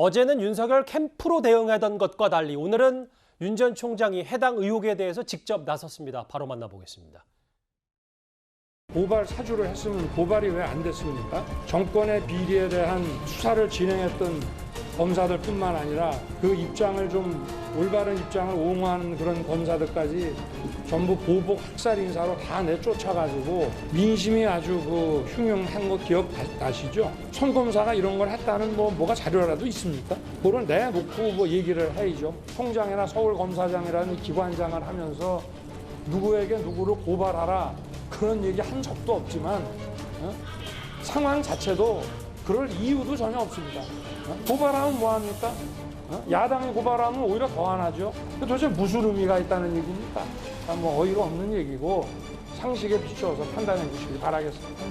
어제는 윤석열 캠프로 대응하던 것과 달리 오늘은 윤 전 총장이 해당 의혹에 대해서 직접 나섰습니다. 바로 만나보겠습니다. 고발 사주를 했으면 고발이 왜 안 됐습니까? 정권의 비리에 대한 수사를 진행했던 검사들뿐만 아니라 그 입장을 좀 올바른 입장을 옹호하는 그런 검사들까지 전부 보복 학살 인사로 다 내쫓아가지고 민심이 아주 그 흉흉한 거 기억나시죠? 손 검사가 이런 걸 했다는 뭐가 자료라도 있습니까? 그걸 내놓고 뭐 얘기를 해야죠. 총장이나 서울검사장이라는 기관장을 하면서 누구에게 누구를 고발하라 그런 얘기 한 적도 없지만 상황 자체도 그럴 이유도 전혀 없습니다. 고발하면 뭐합니까? 야당이 고발하면 오히려 더 안 하죠. 도대체 무슨 의미가 있다는 얘기입니까? 뭐 어이가 없는 얘기고 상식에 비추어서 판단해 주시기 바라겠습니다.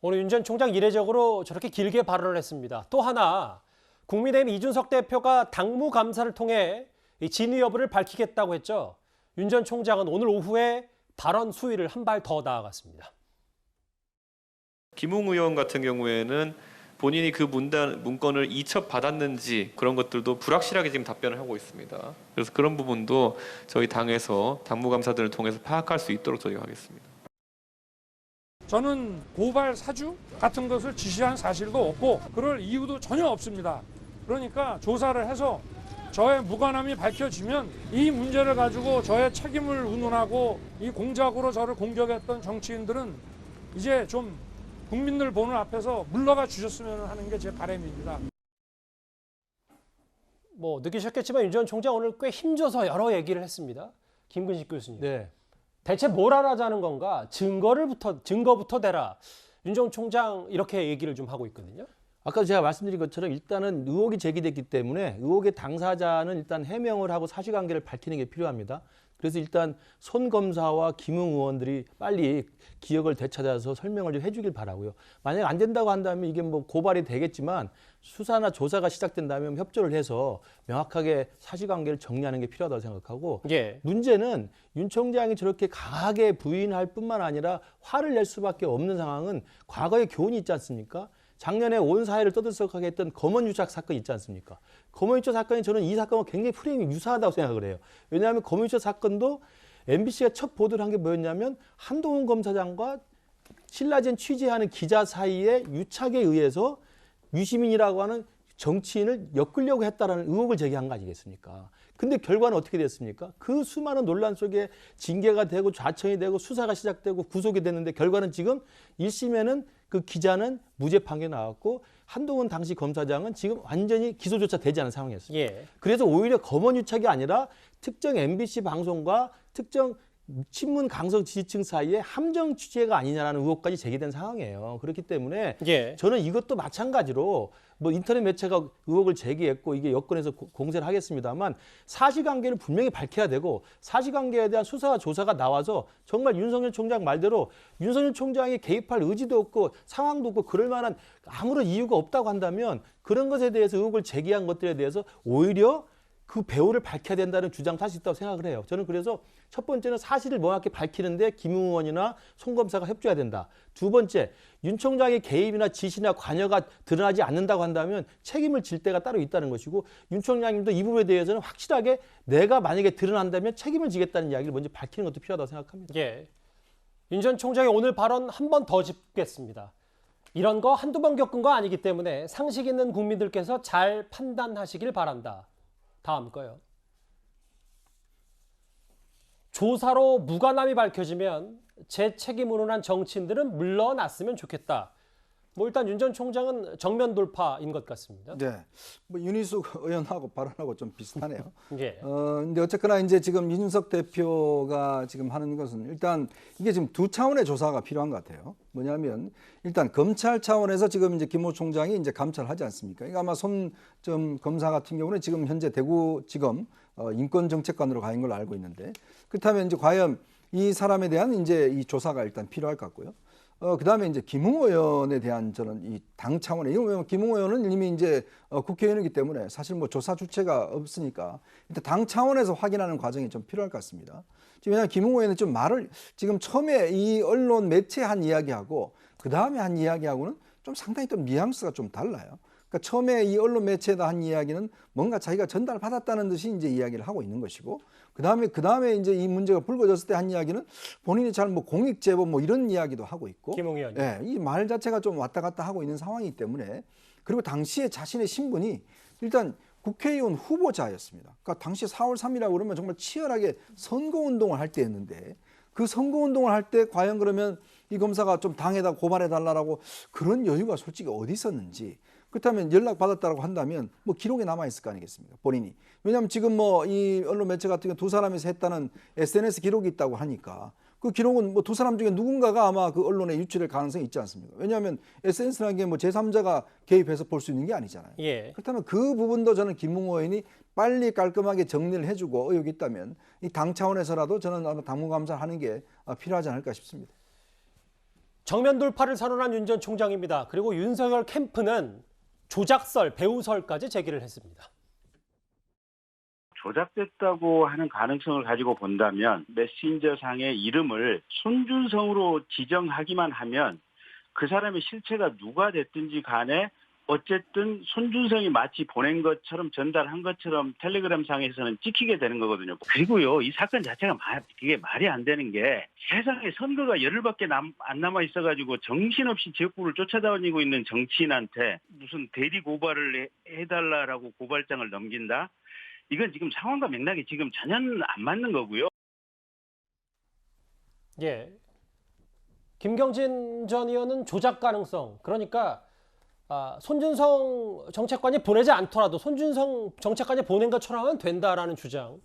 오늘 윤 전 총장 이례적으로 저렇게 길게 발언을 했습니다. 또 하나 국민의힘 이준석 대표가 당무 감사를 통해 진위 여부를 밝히겠다고 했죠. 윤 전 총장은 오늘 오후에 발언 수위를 한 발 더 나아갔습니다. 김웅 의원 같은 경우에는 본인이 그 문건을 이첩받았는지 그런 것들도 불확실하게 지금 답변을 하고 있습니다. 그래서 그런 부분도 저희 당에서 당무감사들을 통해서 파악할 수 있도록 저희가 하겠습니다. 저는 고발 사주 같은 것을 지시한 사실도 없고 그럴 이유도 전혀 없습니다. 그러니까 조사를 해서 저의 무관함이 밝혀지면 이 문제를 가지고 저의 책임을 운운하고 이 공작으로 저를 공격했던 정치인들은 이제 좀 국민들 보는 앞에서 물러가 주셨으면 하는 게 제 바람입니다. 뭐 느끼셨겠지만 윤 전 총장 오늘 꽤 힘줘서 여러 얘기를 했습니다. 김근식 교수님. 네. 대체 뭘 하라자는 건가? 증거부터 대라. 윤 전 총장 이렇게 얘기를 좀 하고 있거든요. 아까 제가 말씀드린 것처럼 일단은 의혹이 제기됐기 때문에 의혹의 당사자는 일단 해명을 하고 사실관계를 밝히는 게 필요합니다. 그래서 일단 손 검사와 김웅 의원들이 빨리 기억을 되찾아서 설명을 좀 해주길 바라고요. 만약에 안 된다고 한다면 이게 뭐 고발이 되겠지만 수사나 조사가 시작된다면 협조를 해서 명확하게 사실관계를 정리하는 게 필요하다고 생각하고 예. 문제는 윤 총장이 저렇게 강하게 부인할 뿐만 아니라 화를 낼 수밖에 없는 상황은 과거의 교훈이 있지 않습니까? 작년에 온 사회를 떠들썩하게 했던 검언유착 사건 있지 않습니까? 검언유착 사건이 저는 이 사건과 굉장히 프레임이 유사하다고 생각을 해요. 왜냐하면 검언유착 사건도 MBC가 첫 보도를 한 게 뭐였냐면 한동훈 검사장과 신라젠 취재하는 기자 사이에 유착에 의해서 유시민이라고 하는 정치인을 엮으려고 했다라는 의혹을 제기한 거 아니겠습니까? 근데 결과는 어떻게 됐습니까? 그 수많은 논란 속에 징계가 되고 좌천이 되고 수사가 시작되고 구속이 됐는데 결과는 지금 1심에는 그 기자는 무죄 판결이 나왔고 한동훈 당시 검사장은 지금 완전히 기소조차 되지 않은 상황이었습니다. 예. 그래서 오히려 검언유착이 아니라 특정 MBC 방송과 특정 친문 강성 지지층 사이에 함정 취재가 아니냐라는 의혹까지 제기된 상황이에요. 그렇기 때문에 예. 저는 이것도 마찬가지로 뭐 인터넷 매체가 의혹을 제기했고 이게 여권에서 공세를 하겠습니다만 사실관계를 분명히 밝혀야 되고 사실관계에 대한 수사와 조사가 나와서 정말 윤석열 총장 말대로 윤석열 총장이 개입할 의지도 없고 상황도 없고 그럴 만한 아무런 이유가 없다고 한다면 그런 것에 대해서 의혹을 제기한 것들에 대해서 오히려 그 배후를 밝혀야 된다는 주장도 할 수 있다고 생각을 해요. 저는 그래서 첫 번째는 사실을 명확히 밝히는데 김웅 의원이나 송 검사가 협조해야 된다. 두 번째, 윤 총장의 개입이나 지시나 관여가 드러나지 않는다고 한다면 책임을 질 때가 따로 있다는 것이고 윤 총장님도 이 부분에 대해서는 확실하게 내가 만약에 드러난다면 책임을 지겠다는 이야기를 먼저 밝히는 것도 필요하다고 생각합니다. 예. 윤 전 총장의 오늘 발언 한 번 더 짚겠습니다. 이런 거 한두 번 겪은 거 아니기 때문에 상식 있는 국민들께서 잘 판단하시길 바란다. 다음 거요. 조사로 무관함이 밝혀지면 제 책임으로 한 정치인들은 물러났으면 좋겠다. 뭐 일단 윤 전 총장은 정면 돌파인 것 같습니다. 네, 뭐 윤희숙 의원하고 발언하고 좀 비슷하네요. 예. 근데 어쨌거나 이제 지금 이준석 대표가 지금 하는 것은 일단 이게 지금 두 차원의 조사가 필요한 것 같아요. 뭐냐면 일단 검찰 차원에서 지금 이제 김호 총장이 이제 감찰하지 않습니까? 그러니까 아마 손 검사 같은 경우는 지금 현재 대구지검 인권정책관으로 가 있는 걸로 알고 있는데 그렇다면 이제 과연 이 사람에 대한 이제 이 조사가 일단 필요할 것 같고요. 그다음에 이제 김웅 의원에 대한 저는 이 당 차원에 이거 김웅 의원은 이미 이제 국회의원이기 때문에 사실 뭐 조사 주체가 없으니까 일단 당 차원에서 확인하는 과정이 좀 필요할 것 같습니다. 지금 왜냐하면 김웅 의원은 좀 말을 지금 처음에 이 언론 매체 한 이야기하고 그 다음에 한 이야기하고는 좀 상당히 좀 뉘앙스가 좀 달라요. 그러니까 처음에 이 언론 매체에다 한 이야기는 뭔가 자기가 전달받았다는 듯이 이제 이야기를 하고 있는 것이고, 그다음에 이제 이 문제가 불거졌을 때 한 이야기는 본인이 잘 뭐 공익 제보 뭐 이런 이야기도 하고 있고, 김웅 의원님. 예, 이 말 자체가 좀 왔다 갔다 하고 있는 상황이기 때문에, 그리고 당시에 자신의 신분이 일단 국회의원 후보자였습니다. 그러니까 당시 4월 3일이라고 그러면 정말 치열하게 선거운동을 할 때였는데, 그 선거운동을 할 때 과연 그러면 이 검사가 좀 당에다 고발해달라고 그런 여유가 솔직히 어디 있었는지, 그렇다면 연락받았다고 한다면 뭐 기록에 남아있을 거 아니겠습니까, 본인이. 왜냐하면 지금 뭐 이 언론 매체 같은 경우 두 사람이서 했다는 SNS 기록이 있다고 하니까 그 기록은 뭐 두 사람 중에 누군가가 아마 그 언론에 유출할 가능성이 있지 않습니까? 왜냐하면 SNS라는 게 뭐 제3자가 개입해서 볼 수 있는 게 아니잖아요. 예. 그렇다면 그 부분도 저는 김웅 의원이 빨리 깔끔하게 정리를 해주고 의혹이 있다면 이 당 차원에서라도 저는 아마 당무감사를 하는 게 필요하지 않을까 싶습니다. 정면 돌파를 선언한 윤 전 총장입니다. 그리고 윤석열 캠프는 조작설, 배우설까지 제기를 했습니다. 조작됐다고 하는 가능성을 가지고 본다면 메신저상의 이름을 손준성으로 지정하기만 하면 그 사람의 실체가 누가 됐든지 간에 어쨌든 손준성이 마치 보낸 것처럼 전달한 것처럼 텔레그램상에서는 찍히게 되는 거거든요. 그리고요, 이 사건 자체가 이게 말이 안 되는 게 세상에 선거가 열흘밖에 안 남아 있어가지고 정신없이 지역구를 쫓아다니고 있는 정치인한테 무슨 대리 고발을 해달라라고 고발장을 넘긴다? 이건 지금 상황과 맥락이 지금 전혀 안 맞는 거고요. 예. 김경진 전 의원은 조작 가능성, 그러니까 손준성 정책관이 보내지 않더라도 손준성 정책관이 보낸 것처럼 하면 된다라는 주장,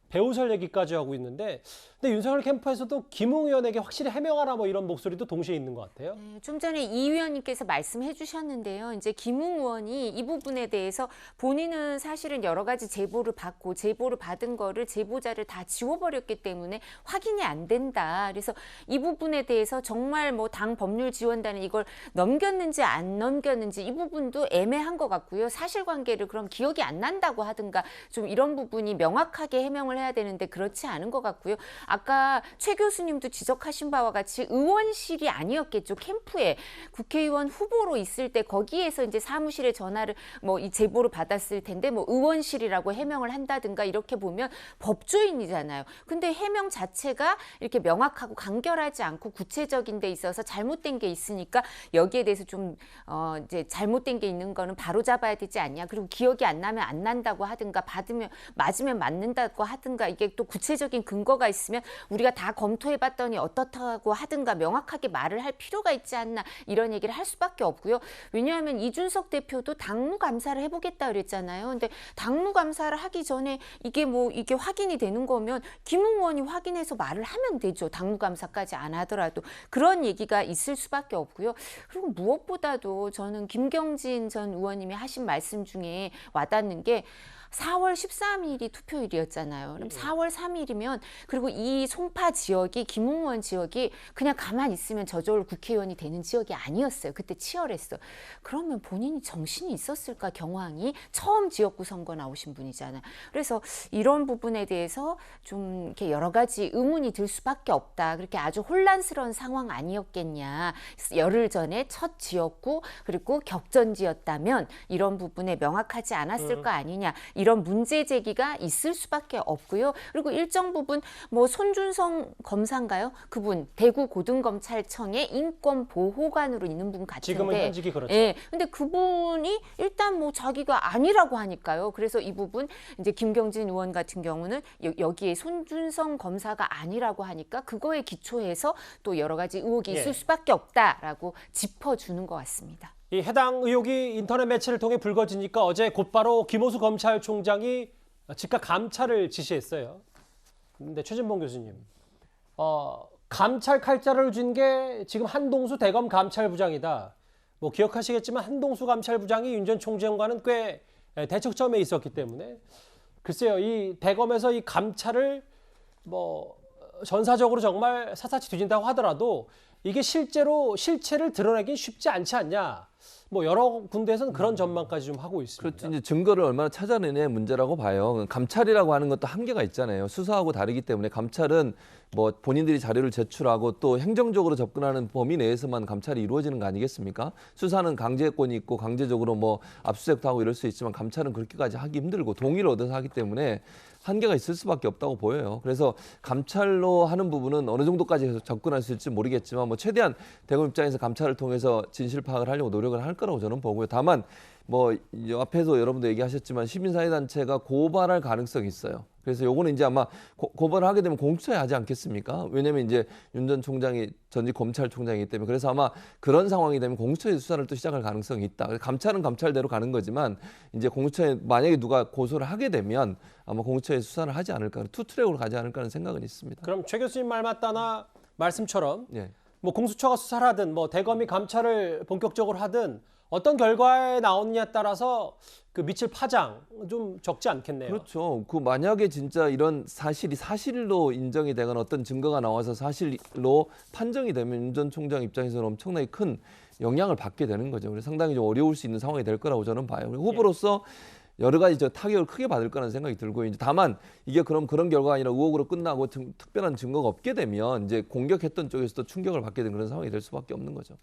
배우설 얘기까지 하고 있는데, 근데 윤석열 캠프에서도 김웅 의원에게 확실히 해명하라 뭐 이런 목소리도 동시에 있는 것 같아요. 네, 좀 전에 이 의원님께서 말씀해 주셨는데요. 이제 김웅 의원이 이 부분에 대해서 본인은 사실은 여러 가지 제보를 받고 제보를 받은 거를 제보자를 다 지워버렸기 때문에 확인이 안 된다. 그래서 이 부분에 대해서 정말 뭐 당 법률 지원단에 이걸 넘겼는지 안 넘겼는지 이 부분도 애매한 것 같고요. 사실관계를 그럼 기억이 안 난다고 하든가 좀 이런 부분이 명확하게 해명을 해야 되는데 그렇지 않은 것 같고요. 아까 최 교수님도 지적하신 바와 같이 의원실이 아니었겠죠. 캠프에 국회의원 후보로 있을 때 거기에서 이제 사무실에 전화를 뭐 이 제보를 받았을 텐데 뭐 의원실이라고 해명을 한다든가 이렇게 보면 법조인이잖아요. 근데 해명 자체가 이렇게 명확하고 간결하지 않고 구체적인 데 있어서 잘못된 게 있으니까 여기에 대해서 좀 이제 잘못된 게 있는 거는 바로 잡아야 되지 않냐. 그리고 기억이 안 나면 안 난다고 하든가 맞으면 맞는다고 하든가 이게 또 구체적인 근거가 있으면 우리가 다 검토해봤더니 어떻다고 하든가 명확하게 말을 할 필요가 있지 않나 이런 얘기를 할 수밖에 없고요. 왜냐하면 이준석 대표도 당무감사를 해보겠다 그랬잖아요. 근데 당무감사를 하기 전에 이게 확인이 되는 거면 김웅 의원이 확인해서 말을 하면 되죠. 당무감사까지 안 하더라도 그런 얘기가 있을 수밖에 없고요. 그리고 무엇보다도 저는 김경진 전 의원님이 하신 말씀 중에 와닿는 게 4월 13일이 투표일이었잖아요. 그럼 4월 3일이면 그리고 이 송파 지역이 김웅 의원 지역이 그냥 가만히 있으면 저절로 국회의원이 되는 지역이 아니었어요. 그때 치열했어. 그러면 본인이 정신이 있었을까 경황이 처음 지역구 선거 나오신 분이잖아요. 그래서 이런 부분에 대해서 좀 이렇게 여러 가지 의문이 들 수밖에 없다. 그렇게 아주 혼란스러운 상황 아니었겠냐. 열흘 전에 첫 지역구 그리고 격전지였다면 이런 부분에 명확하지 않았을 거 아니냐. 이런 문제 제기가 있을 수밖에 없고요. 그리고 일정 부분 뭐 손준성 검사인가요? 그분 대구 고등검찰청의 인권보호관으로 있는 분 같은데 지금은 현직이 그렇죠. 예, 근데 그분이 일단 뭐 자기가 아니라고 하니까요. 그래서 이 부분 이제 김경진 의원 같은 경우는 여기에 손준성 검사가 아니라고 하니까 그거에 기초해서 또 여러 가지 의혹이 있을 수밖에 없다라고 짚어주는 것 같습니다. 이 해당 의혹이 인터넷 매체를 통해 불거지니까 어제 곧바로 김호수 검찰총장이 즉각 감찰을 지시했어요. 근데 최진봉 교수님, 감찰 칼자를 쥔 게 지금 한동수 대검 감찰부장이다. 뭐 기억하시겠지만 한동수 감찰부장이 윤 전 총장과는 꽤 대척점에 있었기 때문에 글쎄요, 이 대검에서 이 감찰을 뭐 전사적으로 정말 샅샅이 뒤진다고 하더라도 이게 실제로 실체를 드러내긴 쉽지 않지 않냐. 뭐 여러 군데에서는 그런 전망까지 좀 하고 있습니다. 그렇죠. 이제 증거를 얼마나 찾아내냐의 문제라고 봐요. 감찰이라고 하는 것도 한계가 있잖아요. 수사하고 다르기 때문에 감찰은 뭐 본인들이 자료를 제출하고 또 행정적으로 접근하는 범위 내에서만 감찰이 이루어지는 거 아니겠습니까? 수사는 강제권이 있고 강제적으로 뭐 압수수색도 하고 이럴 수 있지만 감찰은 그렇게까지 하기 힘들고 동의를 얻어서 하기 때문에 한계가 있을 수밖에 없다고 보여요. 그래서 감찰로 하는 부분은 어느 정도까지 접근할 수 있을지 모르겠지만 뭐 최대한 대검 입장에서 감찰을 통해서 진실 파악을 하려고 노력을 할 거라고 저는 보고요. 다만 뭐 앞에서 여러분도 얘기하셨지만 시민사회단체가 고발할 가능성이 있어요. 그래서 요거는 이제 아마 고발을 하게 되면 공수처에 하지 않겠습니까? 왜냐면 이제 윤 전 총장이 전직 검찰총장이기 때문에 그래서 아마 그런 상황이 되면 공수처에서 수사를 또 시작할 가능성이 있다. 감찰은 감찰대로 가는 거지만 이제 공수처에 만약에 누가 고소를 하게 되면 아마 공수처에 수사를 하지 않을까, 투트랙으로 가지 않을까 하는 생각은 있습니다. 그럼 최 교수님 말 맞다나 말씀처럼 예. 뭐 공수처가 수사를 하든 뭐 대검이 감찰을 본격적으로 하든 어떤 결과에 나오느냐에 따라서 그 미칠 파장 좀 적지 않겠네요. 그렇죠. 그 만약에 진짜 이런 사실이 사실로 인정이 되거나 어떤 증거가 나와서 사실로 판정이 되면 윤 전 총장 입장에서는 엄청나게 큰 영향을 받게 되는 거죠. 그래서 상당히 좀 어려울 수 있는 상황이 될 거라고 저는 봐요. 그리고 후보로서 여러 가지 타격을 크게 받을 거라는 생각이 들고 이제 다만 이게 그런 결과가 아니라 의혹으로 끝나고 특별한 증거가 없게 되면 이제 공격했던 쪽에서도 충격을 받게 된 그런 상황이 될 수밖에 없는 거죠.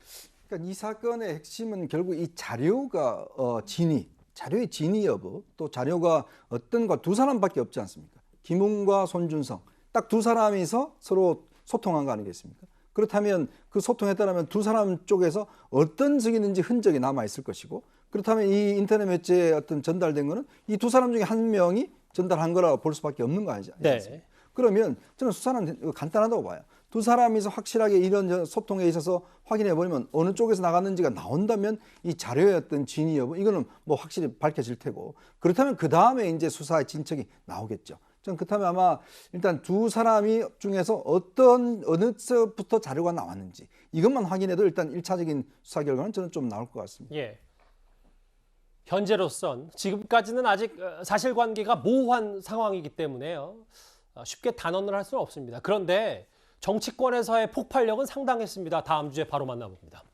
그러니까 이 사건의 핵심은 결국 이 자료가 자료의 진위 여부, 또 자료가 어떤가 두 사람밖에 없지 않습니까? 김웅과 손준성 딱 두 사람이서 서로 소통한 거 아니겠습니까? 그렇다면 그 소통에 따르면 두 사람 쪽에서 어떤 적이든지 흔적이 남아 있을 것이고 그렇다면 이 인터넷 매체에 어떤 전달된 거는 이 두 사람 중에 한 명이 전달한 거라고 볼 수밖에 없는 거 아니지 않습니까? 네. 그러면 저는 수사는 간단하다고 봐요. 두 사람이서 확실하게 이런 소통에 있어서 확인해 보면 어느 쪽에서 나갔는지가 나온다면 이 자료의 어떤 진위 여부 이거는 뭐 확실히 밝혀질 테고 그렇다면 그 다음에 이제 수사의 진척이 나오겠죠. 저는 그렇다면 아마 일단 두 사람이 중에서 어느 쪽부터 자료가 나왔는지 이것만 확인해도 일단 1차적인 수사 결과는 저는 좀 나올 것 같습니다. 예. 현재로선 지금까지는 아직 사실관계가 모호한 상황이기 때문에요. 쉽게 단언을 할 수는 없습니다. 그런데 정치권에서의 폭발력은 상당했습니다. 다음 주에 바로 만나봅니다.